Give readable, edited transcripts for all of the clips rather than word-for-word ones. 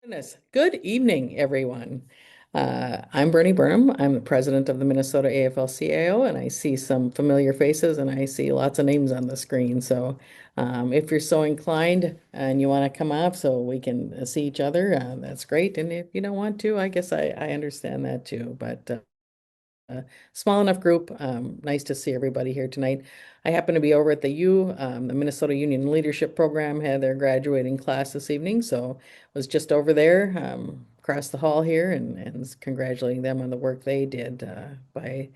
Goodness. Good evening, everyone. I'm Bernie Burnham. I'm the president of the Minnesota AFL-CIO, and I see some familiar faces and I see lots of names on the screen. So if you're so inclined and you want to come up so we can see each other, that's great. And if you don't want to, I guess I understand that too. But small enough group. Nice to see everybody here tonight. I happen to be over at the the Minnesota Union Leadership Program had their graduating class this evening, so was just over there across the hall here and congratulating them on the work they did by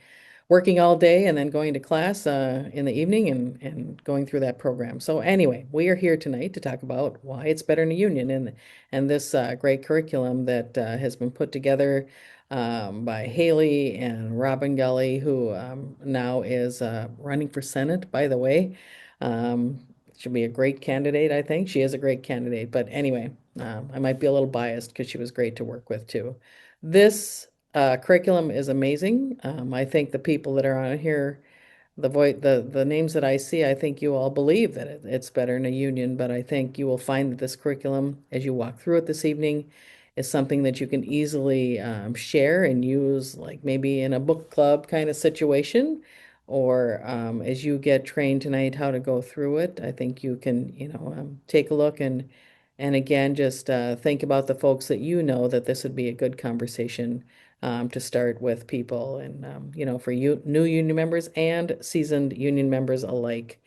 working all day and then going to class in the evening and going through that program. So anyway, we are here tonight to talk about why it's better in a union and this great curriculum that has been put together by Haley and Robin Gully, who now is running for Senate, by the way. Um, She'll be a great candidate, I think. She is a great candidate. But anyway, I might be a little biased because she was great to work with too. This curriculum is amazing. I think the people that are on here, the names that I see, I think you all believe that it's better in a union, but I think you will find that this curriculum, as you walk through it this evening, is something that you can easily share and use, like maybe in a book club kind of situation, or as you get trained tonight how to go through it. I think you can, take a look and again, just think about the folks that you know that this would be a good conversation to start with people and, for you, new union members and seasoned union members alike.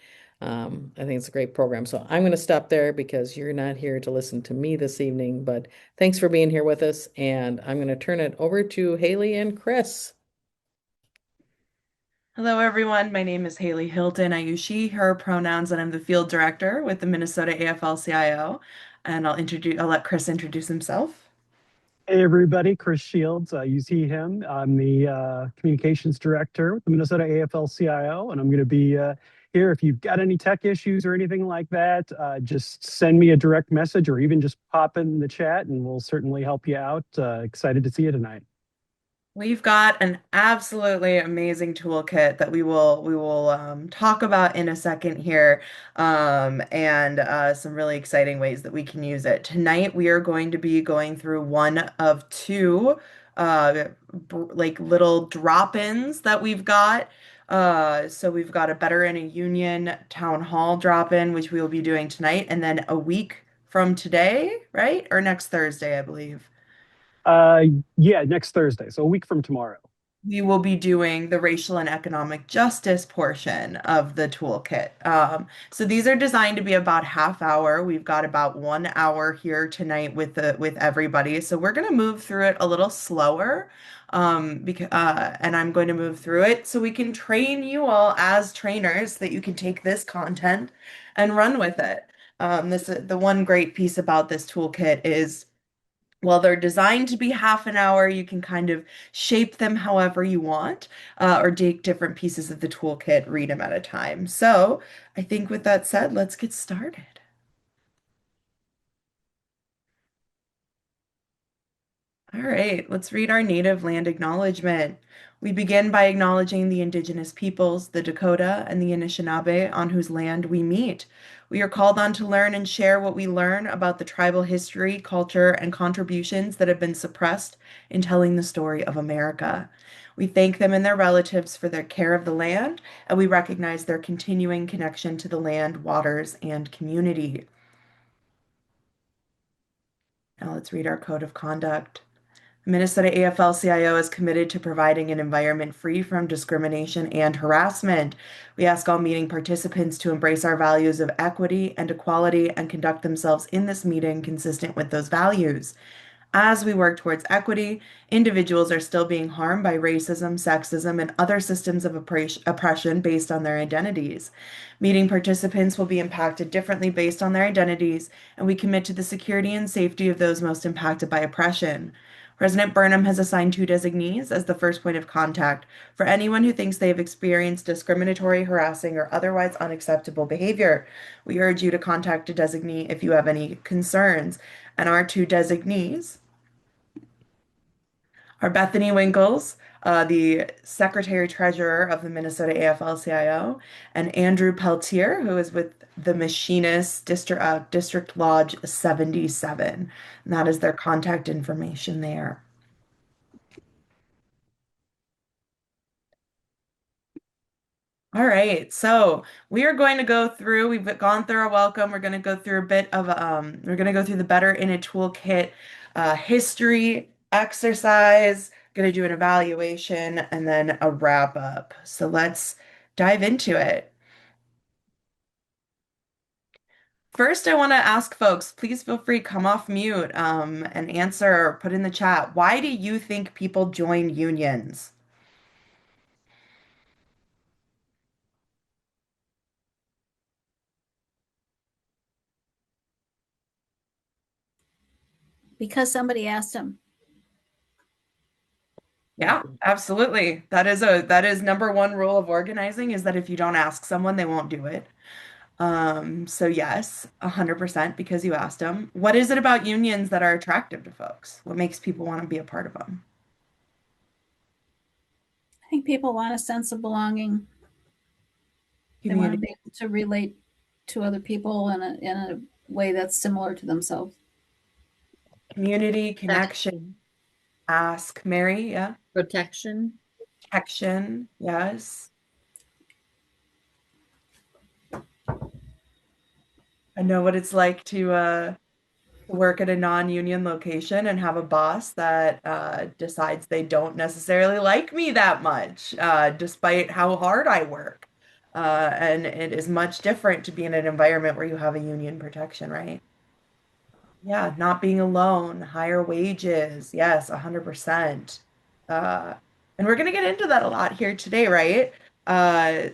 I think it's a great program. So I'm going to stop there because you're not here to listen to me this evening, but thanks for being here with us. And I'm going to turn it over to Haley and Chris. Hello, everyone. My name is Haley Hilton. I use she, her pronouns, and I'm the field director with the Minnesota AFL-CIO. And I'll let Chris introduce himself. Hey everybody, Chris Shields. Use he, him. I'm the communications director with the Minnesota AFL-CIO, and I'm going to be here. If you've got any tech issues or anything like that, just send me a direct message or even just pop in the chat, and we'll certainly help you out. Excited to see you tonight. We've got an absolutely amazing toolkit that we will talk about in a second here, and some really exciting ways that we can use it. Tonight, we are going to be going through one of two like little drop-ins that we've got. So we've got a Better in a Union town hall drop-in, which we will be doing tonight, and then a week from today, right? Or next Thursday, I believe. Uh, yeah, next Thursday, so a week from tomorrow. We will be doing the racial and economic justice portion of the toolkit. So these are designed to be about half hour. We've got about 1 hour here tonight with everybody. So we're going to move through it a little slower, and I'm going to move through it so we can train you all as trainers that you can take this content and run with it. The one great piece about this toolkit is well, they're designed to be half an hour. You can kind of shape them however you want, or take different pieces of the toolkit, read them at a time. So I think with that said, let's get started. All right, let's read our native land acknowledgement. We begin by acknowledging the indigenous peoples, the Dakota and the Anishinaabe, on whose land we meet. We are called on to learn and share what we learn about the tribal history, culture, and contributions that have been suppressed in telling the story of America. We thank them and their relatives for their care of the land, and we recognize their continuing connection to the land, waters, and community. Now let's read our code of conduct. Minnesota AFL-CIO is committed to providing an environment free from discrimination and harassment. We ask all meeting participants to embrace our values of equity and equality and conduct themselves in this meeting consistent with those values. As we work towards equity, individuals are still being harmed by racism, sexism, and other systems of oppression based on their identities. Meeting participants will be impacted differently based on their identities, and we commit to the security and safety of those most impacted by oppression. President Burnham has assigned two designees as the first point of contact for anyone who thinks they have experienced discriminatory, harassing, or otherwise unacceptable behavior. We urge you to contact a designee if you have any concerns. And our two designees Our Bethany Winkles, the Secretary Treasurer of the Minnesota AFL-CIO, and Andrew Peltier, who is with the Machinist District Lodge 77. And that is their contact information there. All right, so we are going to go through, we've gone through our welcome. We're going to go through a bit of, we're going to go through the Better in a Toolkit history exercise, going to do an evaluation, and then a wrap up. So let's dive into it. First, I want to ask folks, please feel free, come off mute, and answer or put in the chat. Why do you think people join unions? Because somebody asked them. Yeah, absolutely. That is number one rule of organizing is that if you don't ask someone, they won't do it. So yes, 100% because you asked them. What is it about unions that are attractive to folks? What makes people want to be a part of them? I think people want a sense of belonging. They want to be Community, able to relate to other people in a way that's similar to themselves. community, connection. Ask, Mary, yeah. Protection. Protection, yes. I know what it's like to work at a non-union location and have a boss that decides they don't necessarily like me that much, despite how hard I work. And it is much different to be in an environment where you have a union protection, right? Yeah, not being alone, higher wages. Yes, 100%. Uh, and we're going to get into that a lot here today, right?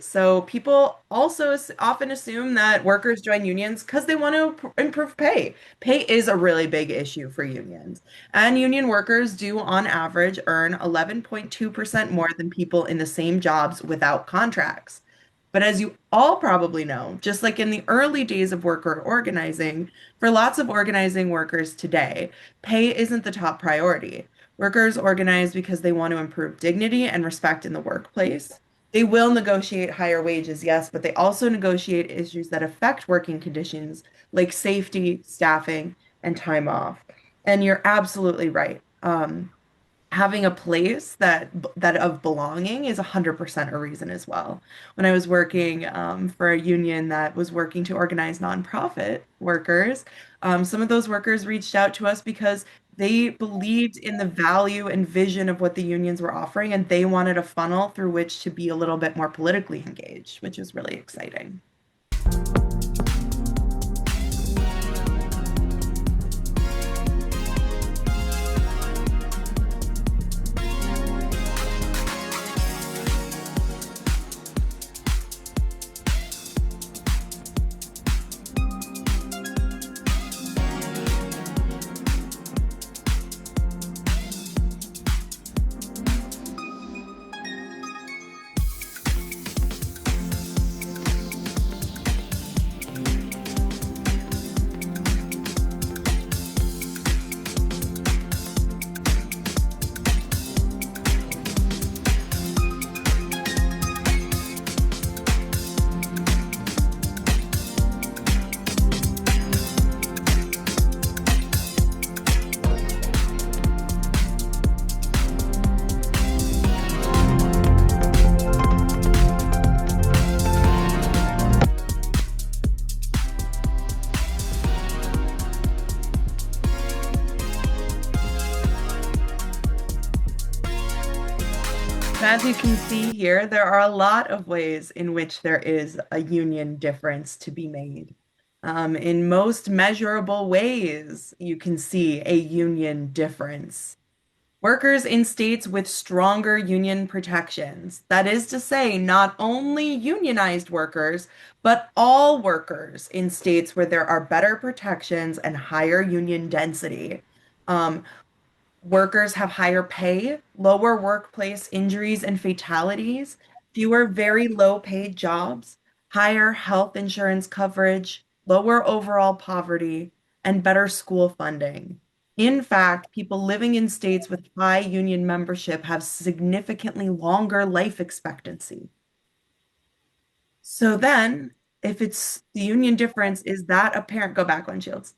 So people also often assume that workers join unions because they want to improve pay. Pay is a really big issue for unions. And union workers do, on average, earn 11.2% more than people in the same jobs without contracts. But as you all probably know, just like in the early days of worker organizing, for lots of organizing workers today, pay isn't the top priority. Workers organize because they want to improve dignity and respect in the workplace. They will negotiate higher wages, yes, but they also negotiate issues that affect working conditions like safety, staffing, and time off. And you're absolutely right. Having a place that of belonging is 100% a reason as well. When I was working for a union that was working to organize nonprofit workers, some of those workers reached out to us because they believed in the value and vision of what the unions were offering, and they wanted a funnel through which to be a little bit more politically engaged, which was really exciting. As you can see here, there are a lot of ways in which there is a union difference to be made. In most measurable ways, you can see a union difference. Workers in states with stronger union protections, that is to say, not only unionized workers, but all workers in states where there are better protections and higher union density. Um, Workers have higher pay, lower workplace injuries and fatalities, fewer very low paid jobs, higher health insurance coverage, lower overall poverty, and better school funding. In fact, people living in states with high union membership have significantly longer life expectancy. So then, if it's the union difference, is that apparent? Go back one, Shields.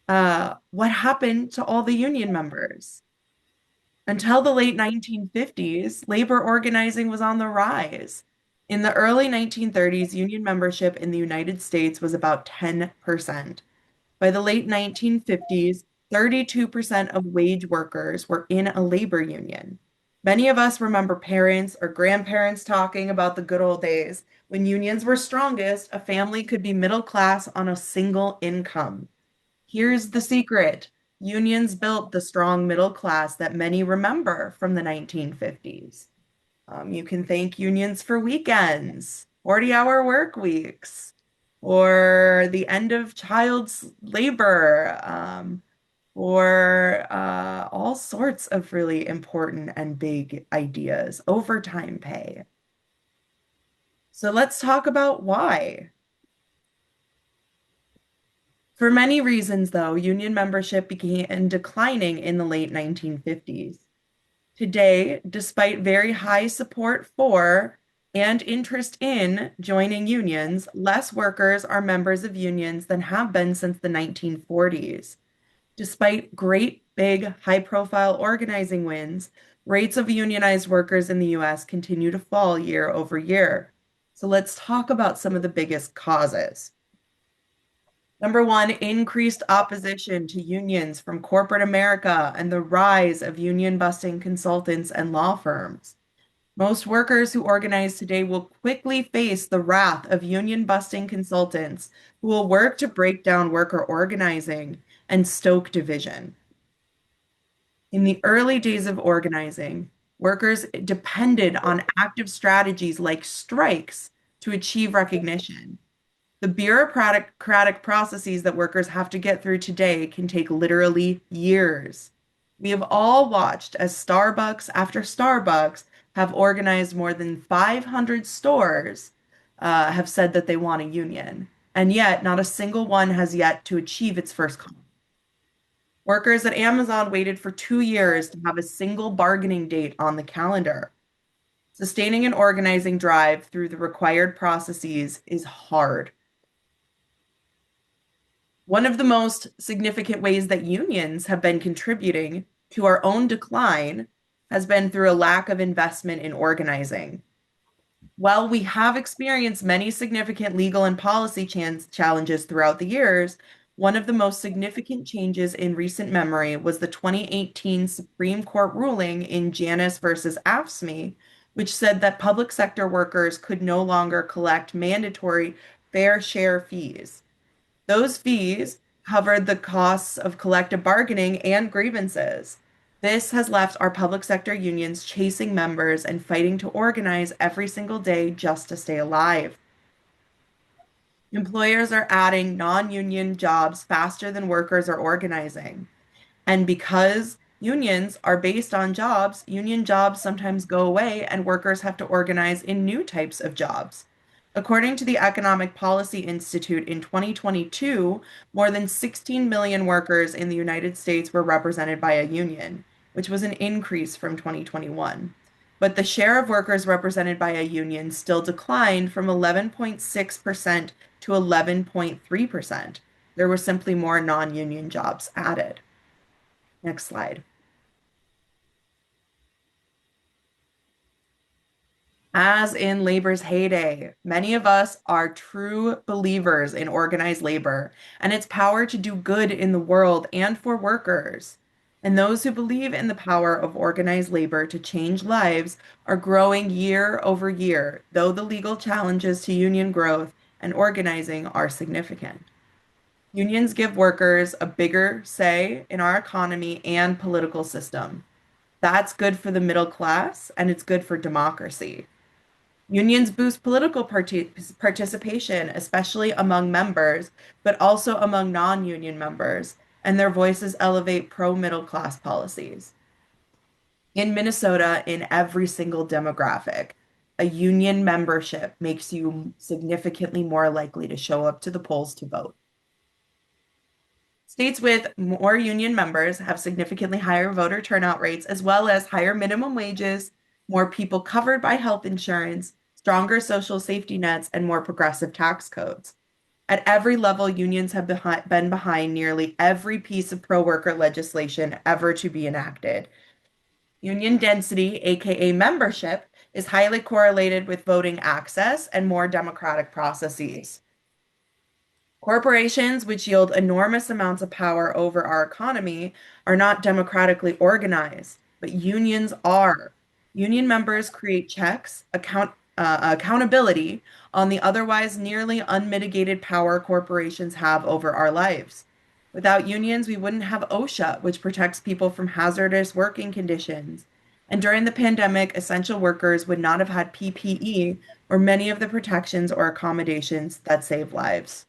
What happened to all the union members? Until the late 1950s, labor organizing was on the rise. In the early 1930s, union membership in the United States was about 10%. By the late 1950s, 32% of wage workers were in a labor union. Many of us remember parents or grandparents talking about the good old days when unions were strongest, a family could be middle class on a single income. Here's the secret. Unions built the strong middle class that many remember from the 1950s. You can thank unions for weekends, 40-hour work weeks, or the end of child labor, or all sorts of really important and big ideas, overtime pay. So let's talk about why. For many reasons, though, union membership began declining in the late 1950s. Today, despite very high support for and interest in joining unions, less workers are members of unions than have been since the 1940s. Despite great, big, high-profile organizing wins, rates of unionized workers in the US continue to fall year over year. So let's talk about some of the biggest causes. Number one, increased opposition to unions from corporate America and the rise of union busting consultants and law firms. Most workers who organize today will quickly face the wrath of union busting consultants who will work to break down worker organizing and stoke division. In the early days of organizing, workers depended on active strategies like strikes to achieve recognition. The bureaucratic processes that workers have to get through today can take literally years. We have all watched as Starbucks after Starbucks have organized more than 500 stores, have said that they want a union, and yet not a single one has yet to achieve its first comp. Workers at Amazon waited for 2 years to have a single bargaining date on the calendar. Sustaining an organizing drive through the required processes is hard. One of the most significant ways that unions have been contributing to our own decline has been through a lack of investment in organizing. While we have experienced many significant legal and policy challenges throughout the years, one of the most significant changes in recent memory was the 2018 Supreme Court ruling in Janus versus AFSCME, which said that public sector workers could no longer collect mandatory fair share fees. Those fees covered the costs of collective bargaining and grievances. This has left our public sector unions chasing members and fighting to organize every single day just to stay alive. Employers are adding non-union jobs faster than workers are organizing. And because unions are based on jobs, union jobs sometimes go away and workers have to organize in new types of jobs. According to the Economic Policy Institute in 2022, more than 16 million workers in the United States were represented by a union, which was an increase from 2021. But the share of workers represented by a union still declined from 11.6% to 11.3%. There were simply more non-union jobs added. Next slide. As in labor's heyday, many of us are true believers in organized labor and its power to do good in the world and for workers. And those who believe in the power of organized labor to change lives are growing year over year, though the legal challenges to union growth and organizing are significant. Unions give workers a bigger say in our economy and political system. That's good for the middle class and it's good for democracy. Unions boost political participation, especially among members, but also among non-union members, and their voices elevate pro-middle class policies. In Minnesota, in every single demographic, a union membership makes you significantly more likely to show up to the polls to vote. States with more union members have significantly higher voter turnout rates, as well as higher minimum wages, more people covered by health insurance, stronger social safety nets, and more progressive tax codes. At every level, unions have been behind nearly every piece of pro-worker legislation ever to be enacted. Union density, aka membership, is highly correlated with voting access and more democratic processes. Corporations, which yield enormous amounts of power over our economy, are not democratically organized, but unions are. Union members create checks, accountability on the otherwise nearly unmitigated power corporations have over our lives. Without unions, we wouldn't have OSHA, which protects people from hazardous working conditions. And during the pandemic, essential workers would not have had PPE or many of the protections or accommodations that save lives.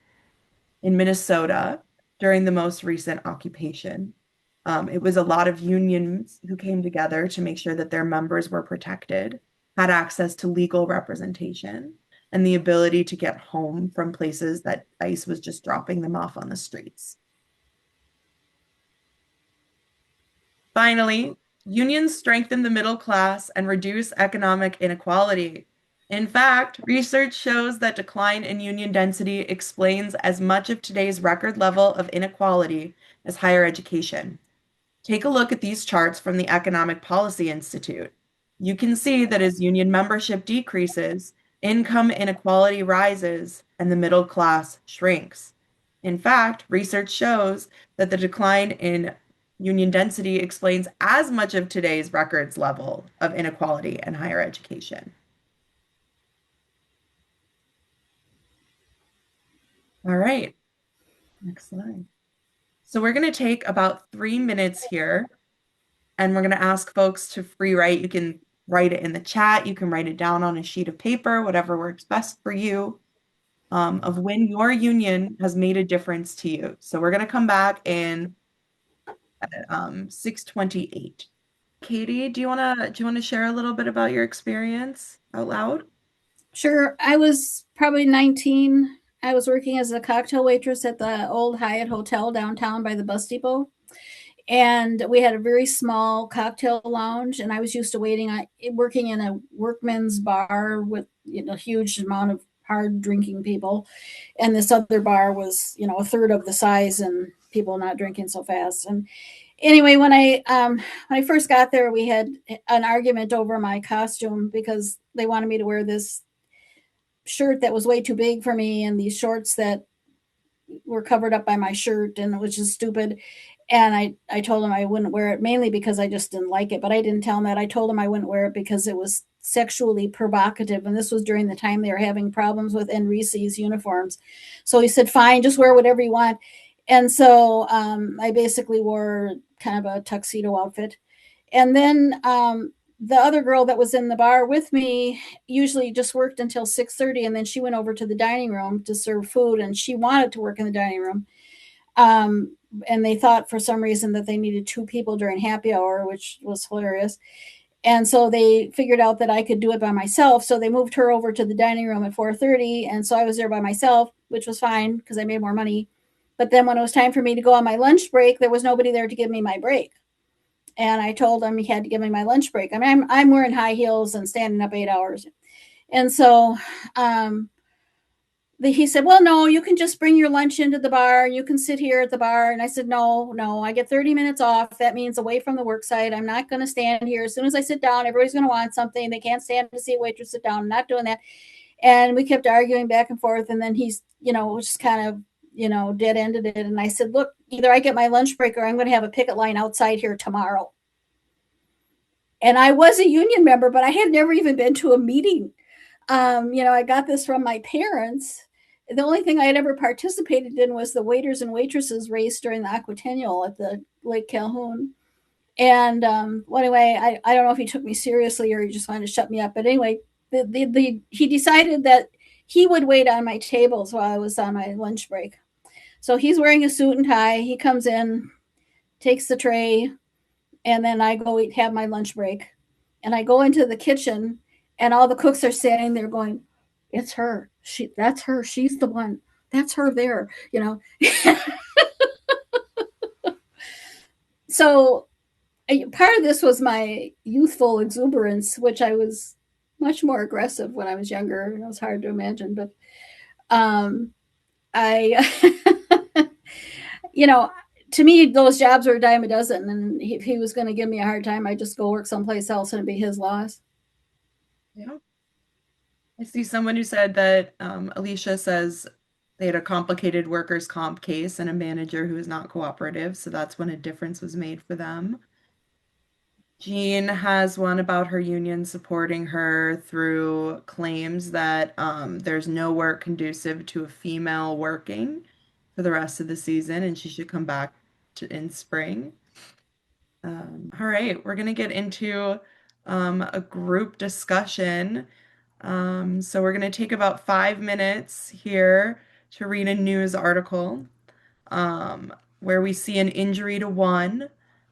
In Minnesota, during the most recent occupation, it was a lot of unions who came together to make sure that their members were protected, had access to legal representation, and the ability to get home from places that ICE was just dropping them off on the streets. Finally, unions strengthen the middle class and reduce economic inequality. In fact, research shows that decline in union density explains as much of today's record level of inequality as higher education. Take a look at these charts from the Economic Policy Institute. You can see that as union membership decreases, income inequality rises and the middle class shrinks. In fact, research shows that the decline in union density explains as much of today's records level of inequality and higher education. All right, next slide. So we're going to take about 3 minutes here, and we're going to ask folks to free write. You can write it in the chat. You can write it down on a sheet of paper, whatever works best for you, of when your union has made a difference to you. So we're going to come back in 6:28. Katie, do you want to share a little bit about your experience out loud? Sure. I was probably 19. I was working as a cocktail waitress at the old Hyatt Hotel downtown by the bus depot. And we had a very small cocktail lounge, and I was used to working in a workman's bar with a huge amount of hard drinking people, and this other bar was a third of the size and people not drinking so fast. And anyway, when I first got there, we had an argument over my costume because they wanted me to wear this shirt that was way too big for me and these shorts that were covered up by my shirt, and it was just stupid. And I told him I wouldn't wear it, mainly because I just didn't like it. But I didn't tell him that. I told him I wouldn't wear it because it was sexually provocative. And this was during the time they were having problems with NREC's uniforms. So he said, fine, just wear whatever you want. And so I basically wore kind of a tuxedo outfit. And then the other girl that was in the bar with me usually just worked until 6:30, and then she went over to the dining room to serve food, and she wanted to work in the dining room. And they thought for some reason that they needed 2 people during happy hour, which was hilarious. And so they figured out that I could do it by myself. So they moved her over to the dining room at 4:30. And so I was there by myself, which was fine because I made more money. But then when it was time for me to go on my lunch break, there was nobody there to give me my break. And I told him he had to give me my lunch break. I mean, I'm wearing high heels and standing up 8 hours. And so he said, well, no, you can just bring your lunch into the bar. You can sit here at the bar. And I said, no, I get 30 minutes off. That means away from the work site. I'm not going to stand here. As soon as I sit down, everybody's going to want something. They can't stand to see a waitress sit down. I'm not doing that. And we kept arguing back and forth. And then he's, just kind of, dead ended it. And I said, look, either I get my lunch break or I'm going to have a picket line outside here tomorrow. And I was a union member, but I had never even been to a meeting. I got this from my parents. The only thing I had ever participated in was the waiters and waitresses race during the Aquatennial at the Lake Calhoun. And well, anyway, I don't know if he took me seriously or he just wanted to shut me up. But anyway, he decided that he would wait on my tables while I was on my lunch break. So he's wearing a suit and tie. He comes in, takes the tray, and then I go have my lunch break. And I go into the kitchen, and all the cooks are standing there going, it's her. That's her. She's the one. That's her there. So part of this was my youthful exuberance, which I was much more aggressive when I was younger, and it was hard to imagine. But I, you know, to me, those jobs were a dime a dozen, and if he was going to give me a hard time, I'd just go work someplace else, and it'd be his loss. Yeah. I see someone who said that Alicia says they had a complicated workers' comp case and a manager who was not cooperative, so that's when a difference was made for them. Jean has one about her union supporting her through claims that there's no work conducive to a female working for the rest of the season, and she should come back in spring. All right, we're going to get into a group discussion. So we're going to take about 5 minutes here to read a news article where we see an injury to one,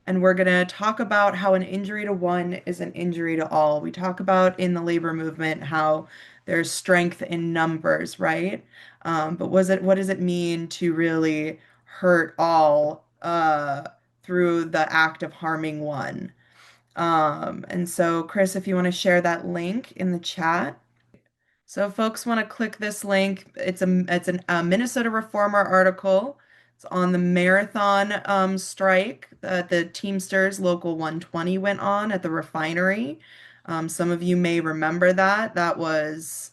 and we're going to talk about how an injury to one is an injury to all. We talk about in the labor movement how there's strength in numbers, right? But what does it mean to really hurt all through the act of harming one? And so, Chris, if you want to share that link in the chat. So if folks want to click this link, a Minnesota Reformer article. It's on the marathon strike that the Teamsters Local 120 went on at the refinery. Some of you may remember that. That was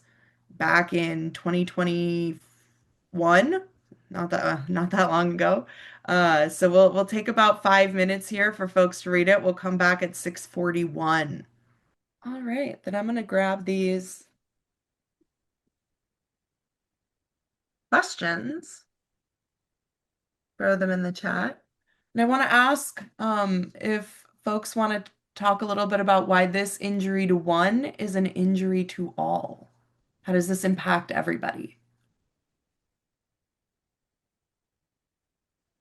back in 2021, not that long ago. So we'll take about 5 minutes here for folks to read it. We'll come back at 6:41. All right, then I'm gonna grab these questions, throw them in the chat. And I want to ask if folks want to talk a little bit about why this injury to one is an injury to all. How does this impact everybody?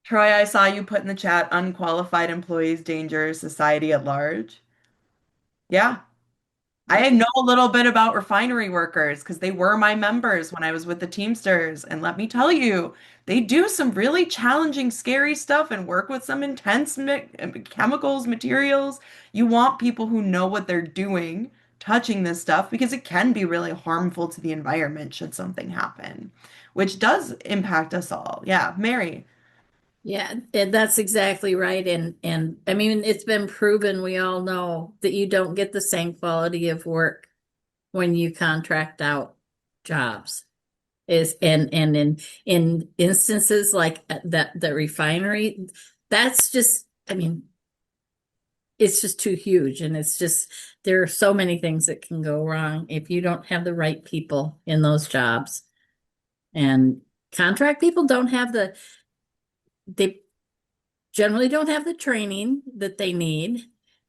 Troy, I saw you put in the chat unqualified employees danger society at large. Yeah, I know a little bit about refinery workers because they were my members when I was with the Teamsters. And let me tell you, they do some really challenging, scary stuff and work with some intense chemicals, materials. You want people who know what they're doing touching this stuff because it can be really harmful to the environment should something happen, which does impact us all. Yeah, Mary. Yeah, and that's exactly right. And I mean, it's been proven, we all know that you don't get the same quality of work when you contract out jobs. Is and in instances like that the refinery, that's just, I mean, it's just too huge, and it's just there are so many things that can go wrong if you don't have the right people in those jobs. And contract people don't have they generally don't have the training that they need,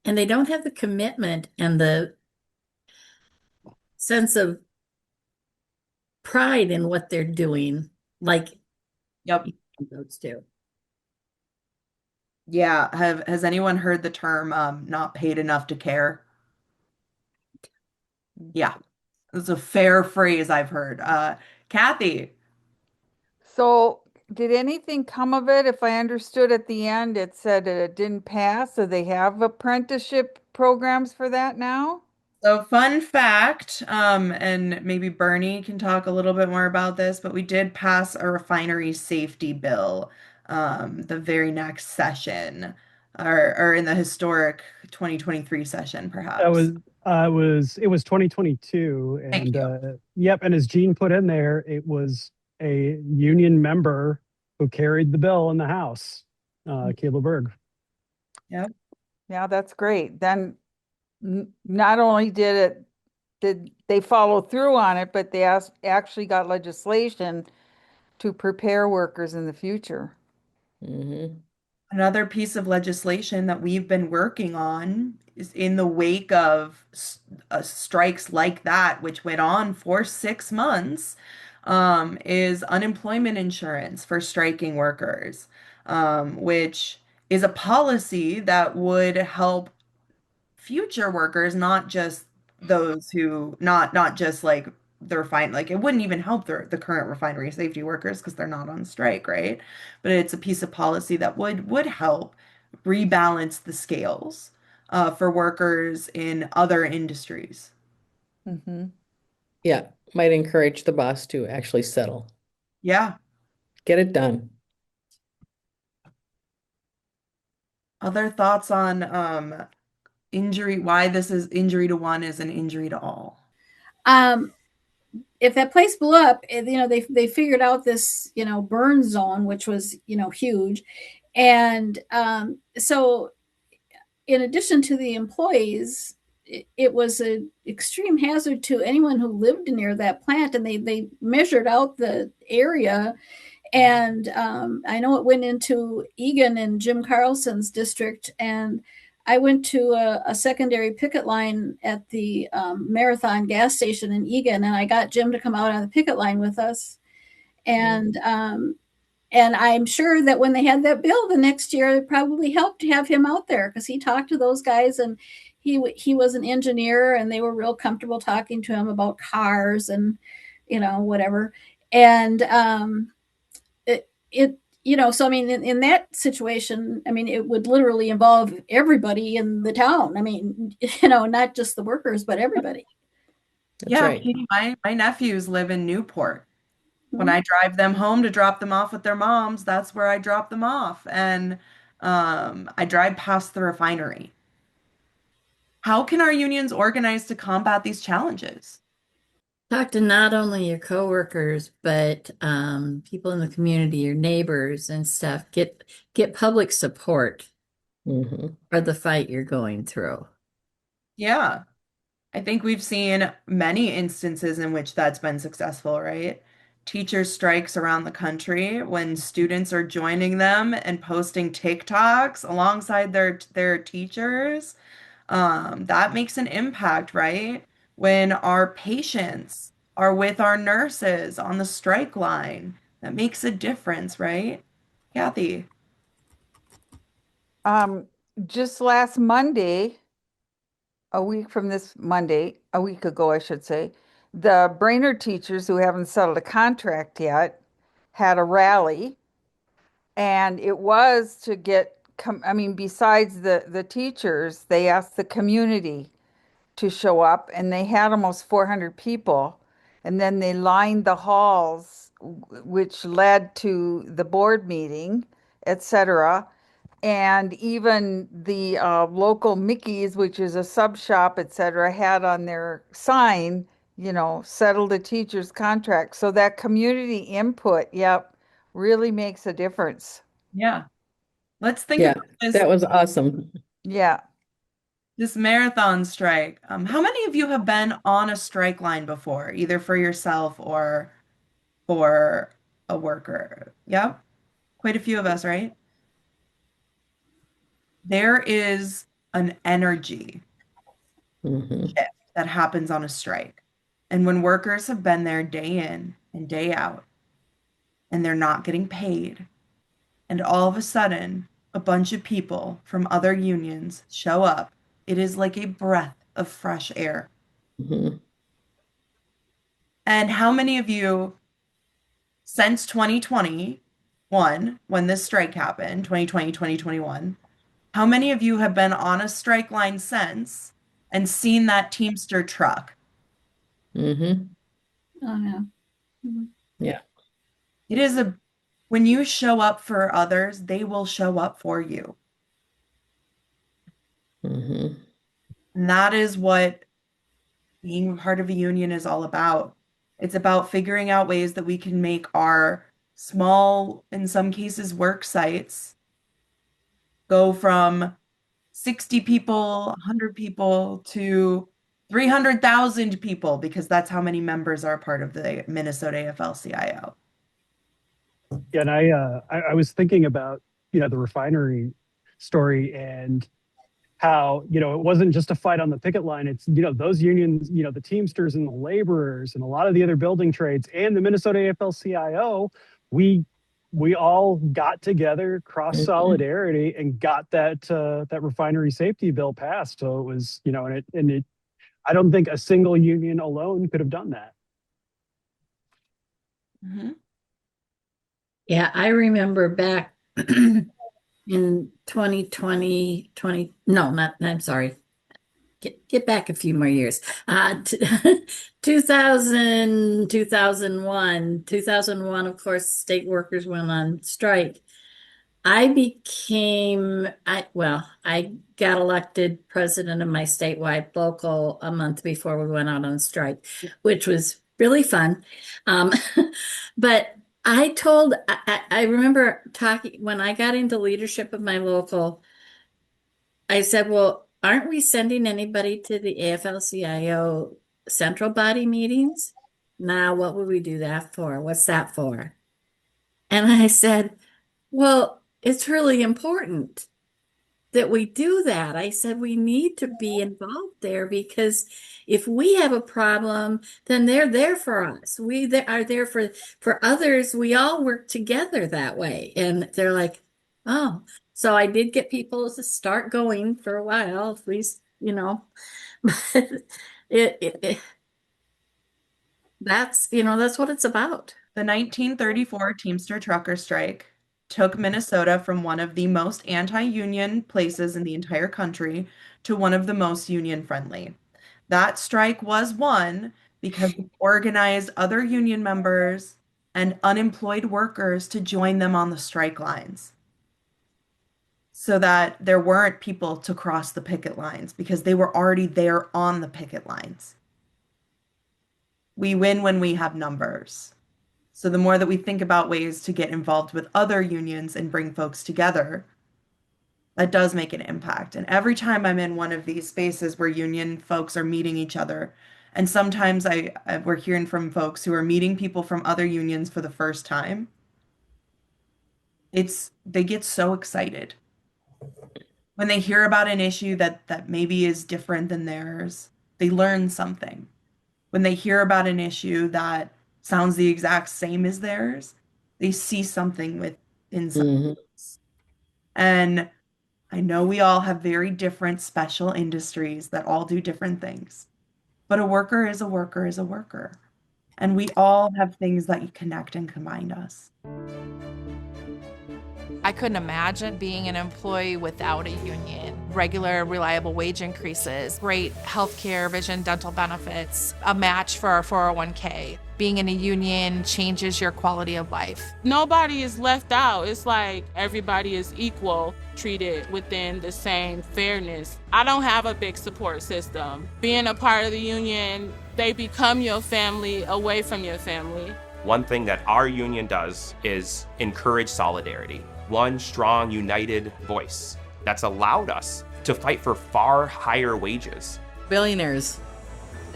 and they don't have the commitment and the sense of pride in what they're doing, like Yep. those do. Yeah. Has anyone heard the term not paid enough to care? Yeah. It's a fair phrase I've heard. Kathy. So, did anything come of it? If I understood at the end, it said it didn't pass, so they have apprenticeship programs for that now? So, fun fact, and maybe Bernie can talk a little bit more about this, but we did pass a refinery safety bill the very next session, or in the historic 2023 session, That perhaps. it was 2022, Thank and you. yep. And as Gene put in there, it was a union member who carried the bill in the House, Caleb Berg. Yep. Yeah, that's great. Then not only did they follow through on it, but they actually got legislation to prepare workers in the future. Hmm. Another piece of legislation that we've been working on is in the wake of strikes like that, which went on for 6 months, is unemployment insurance for striking workers, which is a policy that would help future workers, not just those who not just like the refine like it wouldn't even help the current refinery safety workers because they're not on strike, right? But it's a piece of policy that would help rebalance the scales for workers in other industries. Mhm. Yeah, might encourage the boss to actually settle. Yeah. Get it done. Other thoughts on injury, why this is injury to one is an injury to all? Um, if that place blew up, they figured out this burn zone, which was huge, and so in addition to the employees, it was an extreme hazard to anyone who lived near that plant, and they measured out the area. And I know it went into Egan and Jim Carlson's district. And I went to a secondary picket line at the Marathon gas station in Egan, and I got Jim to come out on the picket line with us. And I'm sure that when they had that bill the next year, it probably helped to have him out there because he talked to those guys, and he was an engineer, and they were real comfortable talking to him about cars and whatever. And it so I mean, in that situation, I mean, it would literally involve everybody in the town. I mean, not just the workers, but everybody. That's Yeah, right. Katie, my nephews live in Newport. When Mhm. I drive them home to drop them off with their moms, that's where I drop them off. And I drive past the refinery. How can our unions organize to combat these challenges? Talk to not only your coworkers, but people in the community, your neighbors and stuff. Get public support Hmm. for the fight you're going through. Yeah, I think we've seen many instances in which that's been successful, right? Teacher strikes around the country when students are joining them and posting TikToks alongside their teachers. That makes an impact, right? When our patients are with our nurses on the strike line, that makes a difference, right? Kathy. Um, just last Monday, a week from this Monday, a week ago, I should say, the Brainerd teachers who haven't settled a contract yet had a rally, and it was to get, I mean, besides the teachers, they asked the community to show up, and they had almost 400 people. And then they lined the halls, which led to the board meeting, etc. And even the local Mickey's, which is a sub shop, etc., had on their sign, settle the teacher's contract. So that community input, yep, really makes a difference. Yeah. Let's think Yeah, about this that was awesome. Yeah. this marathon strike. How many of you have been on a strike line before, either for yourself or for a worker? Yeah, quite a few of us, right? There is an energy Hmm. shift that happens on a strike. And when workers have been there day in and day out, and they're not getting paid, and all of a sudden, a bunch of people from other unions show up, it is like a breath of fresh air. Hmm. And how many of you, since 2021, when this strike happened, 2020, 2021, how many of you have been on a strike line since and seen that Teamster truck? Hmm. Oh yeah. Mhm. Yeah. It is when you show up for others, they will show up for you. Hmm. And that is what being part of a union is all about. It's about figuring out ways that we can make our small, in some cases, work sites go from 60 people, 100 people to 300,000 people because that's how many members are part of the Minnesota AFL-CIO. Yeah, and I was thinking about the refinery story and how it wasn't just a fight on the picket line. It's those unions, the Teamsters and the laborers and a lot of the other building trades and the Minnesota AFL-CIO. We all got together, cross Hmm. solidarity, and got that refinery safety bill passed. So it was and it I don't think a single union alone could have done that. Mhm. Yeah, I remember back in 2020, no, not, I'm sorry. Get back a few more years. 2000, 2001, of course, state workers went on strike. I got elected president of my statewide local a month before we went out on strike, which was really fun. Um, but I remember talking when I got into leadership of my local, I said, well, aren't we sending anybody to the AFL-CIO central body meetings? Now, what would we do that for? What's that for? And I said, well, it's really important that we do that. I said we need to be involved there because if we have a problem, then they're there for us. Are there for others. We all work together that way. And they're like, oh. So I did get people to start going for a while, at least, But that's what it's about. The 1934 Teamster Trucker Strike took Minnesota from one of the most anti-union places in the entire country to one of the most union-friendly. That strike was won because it organized other union members and unemployed workers to join them on the strike lines so that there weren't people to cross the picket lines because they were already there on the picket lines. We win when we have numbers. So the more that we think about ways to get involved with other unions and bring folks together, that does make an impact. And every time I'm in one of these spaces where union folks are meeting each other, and sometimes we're hearing from folks who are meeting people from other unions for the first time, they get so excited when they hear about an issue that maybe is different than theirs. They learn something. When they hear about an issue that sounds the exact same as theirs, they see something within something Mhm. else. And I know we all have very different special industries that all do different things, but a worker is a worker is a worker. And we all have things that connect and combine us. I couldn't imagine being an employee without a union. Regular, reliable wage increases, great healthcare, vision, dental benefits, a match for our 401k. Being in a union changes your quality of life. Nobody is left out. It's like everybody is equal, treated within the same fairness. I don't have a big support system. Being a part of the union, they become your family away from your family. One thing that our union does is encourage solidarity. One strong, united voice that's allowed us to fight for far higher wages. Billionaires,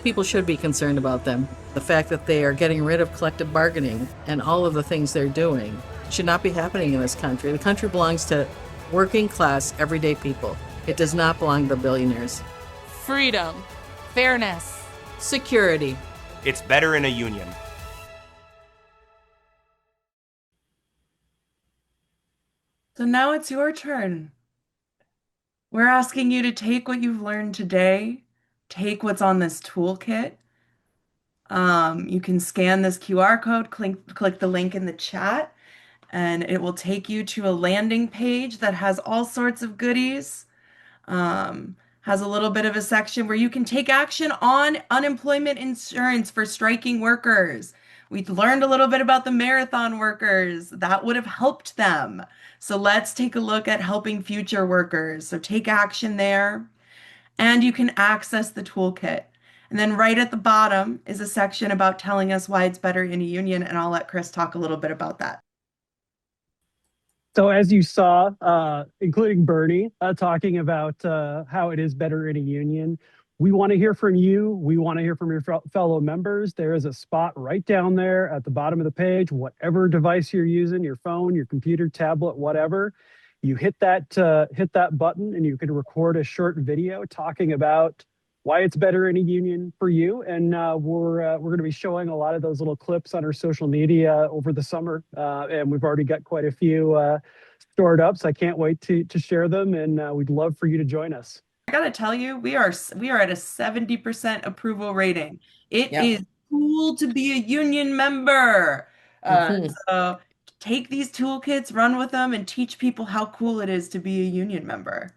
people should be concerned about them. The fact that they are getting rid of collective bargaining and all of the things they're doing should not be happening in this country. The country belongs to working class, everyday people. It does not belong to the billionaires. Freedom. Fairness. Security. It's better in a union. So now it's your turn. We're asking you to take what you've learned today, take what's on this toolkit. You can scan this QR code, click the link in the chat, and it will take you to a landing page that has all sorts of goodies. Has a little bit of a section where you can take action on unemployment insurance for striking workers. We learned a little bit about the marathon workers. That would have helped them. So let's take a look at helping future workers. So take action there. And you can access the toolkit. And then right at the bottom is a section about telling us why it's better in a union. And I'll let Chris talk a little bit about that. So as you saw, including Bernie, talking about how it is better in a union, we want to hear from you. We want to hear from your fellow members. There is a spot right down there at the bottom of the page, whatever device you're using, your phone, your computer, tablet, whatever. You hit that button and you can record a short video talking about why it's better in a union for you. And we're going to be showing a lot of those little clips on our social media over the summer. And we've already got quite a few stored up, so I can't wait to share them. And we'd love for you to join us. I gotta tell you, we are at a 70% approval rating. It Yep. is cool to be a union member. Mhm. So take these toolkits, run with them, and teach people how cool it is to be a union member.